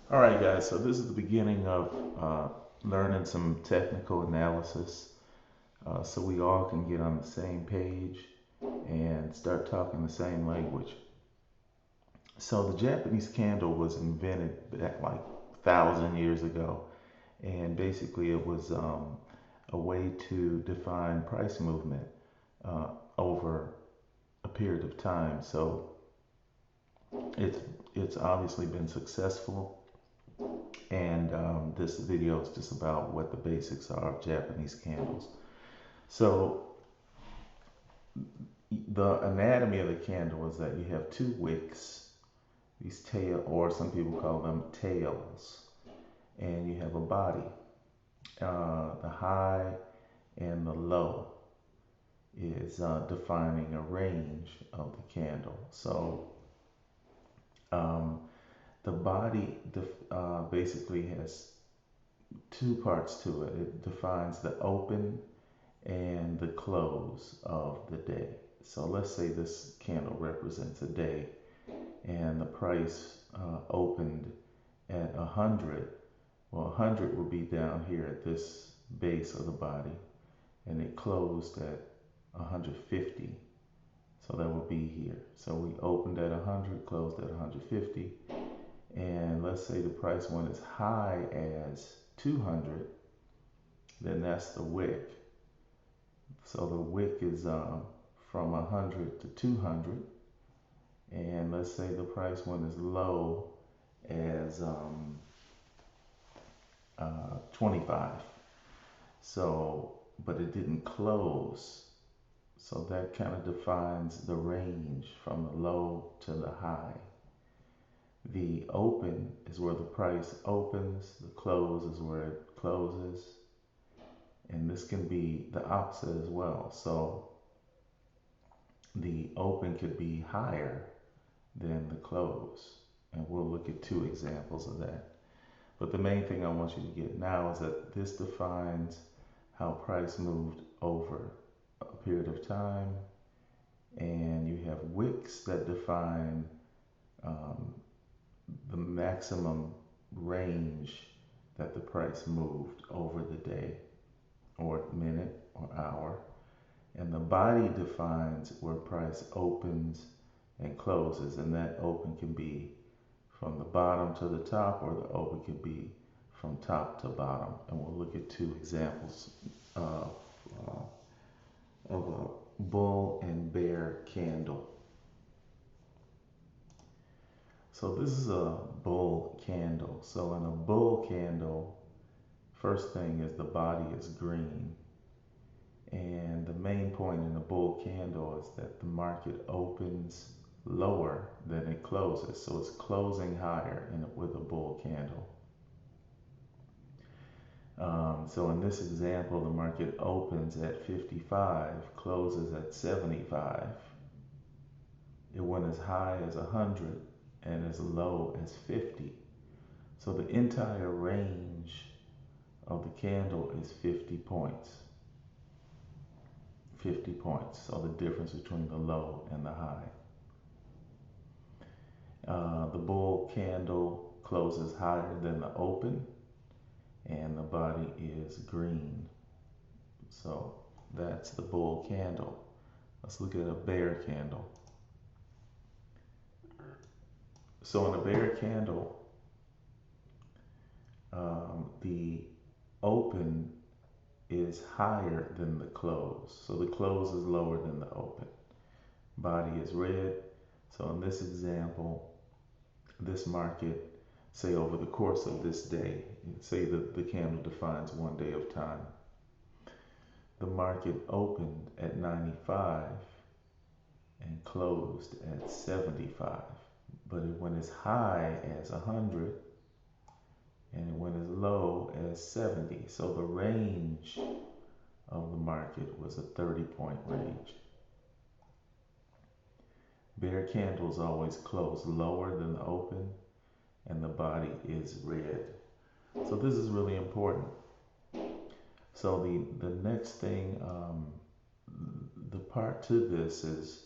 All right, guys, so this is the beginning of learning some technical analysis so we all can get on the same page and start talking the same language. So, the Japanese candle was invented back like 1,000 years ago, and basically it was a way to define price movement uh, over a period of time. So, it's, it's obviously been successful. And this video is just about what the basics are of Japanese candles. So the anatomy of the candle is that you have two wicks, these tail, or some people call them tails, and you have a body. The high and the low is defining a range of the candle. So um, the body basically has two parts to it. It defines the open and the close of the day. So let's say this candle represents a day and the price opened at 100. Well, 100 would be down here at this base of the body and it closed at 150. So that would be here. So we opened at 100, closed at 150. And let's say the price went as high as 200, then that's the wick. So the wick is from 100 to 200. And let's say the price went as low as 25. So, but it didn't close. So that kind of defines the range from the low to the high. The open is where the price opens, the close is where it closes, and this can be the opposite as well. So the open could be higher than the close, and we'll look at two examples of that. But the main thing I want you to get now is that this defines how price moved over a period of time, and you have wicks that define um, the maximum range that the price moved over the day or minute or hour. And the body defines where price opens and closes, and that open can be from the bottom to the top, or the open can be from top to bottom. And we'll look at two examples of a bull and bear candle. So this is a bull candle. So in a bull candle, first thing is the body is green. And the main point in a bull candle is that the market opens lower than it closes. So it's closing higher with a bull candle. So in this example, the market opens at 55, closes at 75. It went as high as 100 and as low as 50. So the entire range of the candle is 50 points. 50 points. So the difference between the low and the high. The bull candle closes higher than the open, and the body is green. So that's the bull candle. Let's look at a bear candle. So in a bear candle, the open is higher than the close. So the close is lower than the open. Body is red. So in this example, this market, say over the course of this day, say that the candle defines one day of time. The market opened at 95 and closed at 75, but it went as high as 100 and it went as low as 70. So the range of the market was a 30-point range. Bear candles always close lower than the open, and the body is red. So this is really important. So the next thing, the part to this is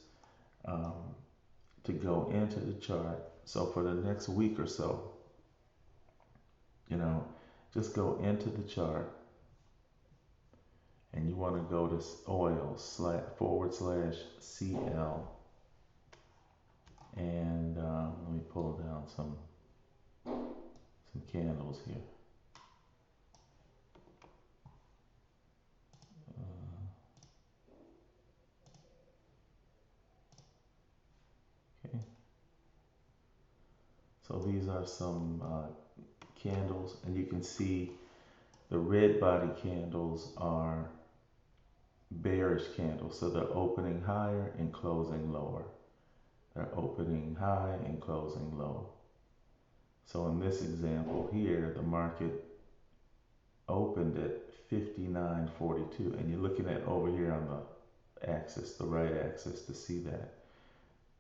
to go into the chart. So for the next week or so, you know, just go into the chart and you want to go to oil / CL. And let me pull down some candles here. Okay. So these are some candles, and you can see the red body candles are bearish candles. So they're opening higher and closing lower. They're opening high and closing low. So in this example here, the market opened at 59.42, and you're looking at over here on the axis, the right axis, to see that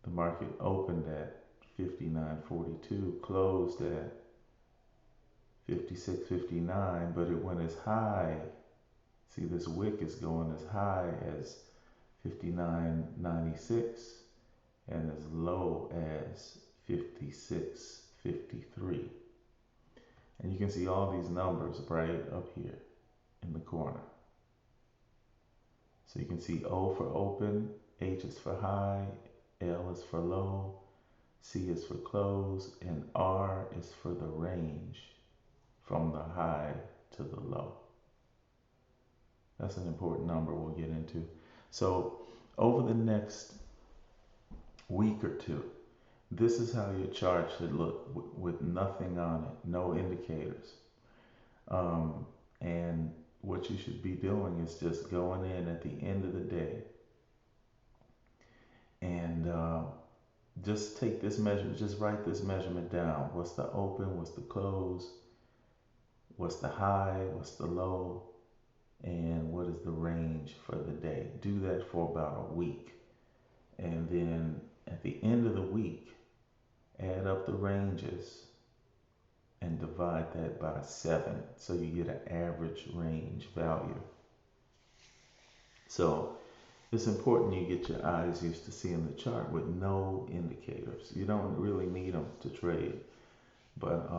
the market opened at 59.42, closed at 56.59, but it went as high. See, this wick is going as high as 59.96 and as low as 56.53. And you can see all these numbers right up here in the corner. So you can see O for open, H is for high, L is for low, C is for close, and R is for the range from the high to the low. That's an important number we'll get into. So over the next week or two, this is how your chart should look with nothing on it, no indicators. And what you should be doing is just going in at the end of the day and just take this measurement, just write this measurement down. What's the open, what's the close, what's the high, what's the low, and what is the range for the day. Do that for about a week. And then at the end of the week, add up the ranges and divide that by 7. So you get an average range value. So it's important you get your eyes used to seeing the chart with no indicators. You don't really need them to trade, but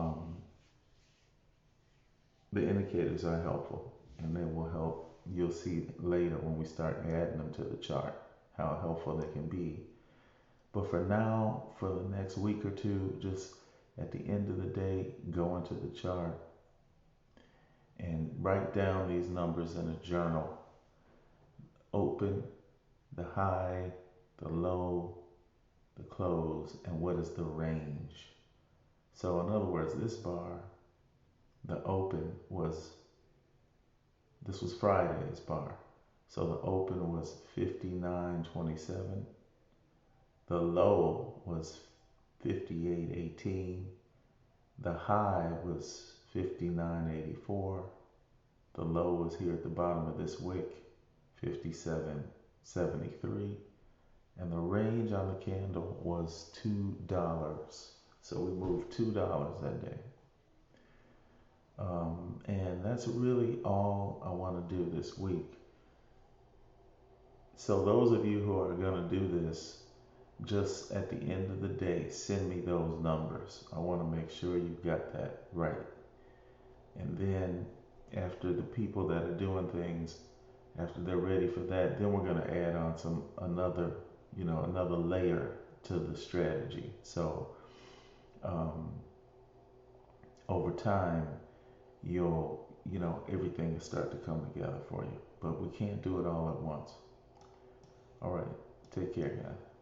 the indicators are helpful, and they will help. You'll see later when we start adding them to the chart how helpful they can be. But for now, for the next week or two, just at the end of the day, go into the chart and write down these numbers in a journal. Open, the high, the low, the close, and what is the range. So in other words, this bar, the open this was Friday's bar. So the open was 59.27. The low was 58.18. The high was 59.84. The low was here at the bottom of this wick, 57.73. And the range on the candle was $2. So we moved $2 that day. And that's really all I want to do this week. So those of you who are going to do this, just at the end of the day, send me those numbers. I want to make sure you've got that right. And then after the people that are doing things, after they're ready for that, then we're going to add on another layer to the strategy. So over time, everything will start to come together for you. But we can't do it all at once. All right, take care, guys.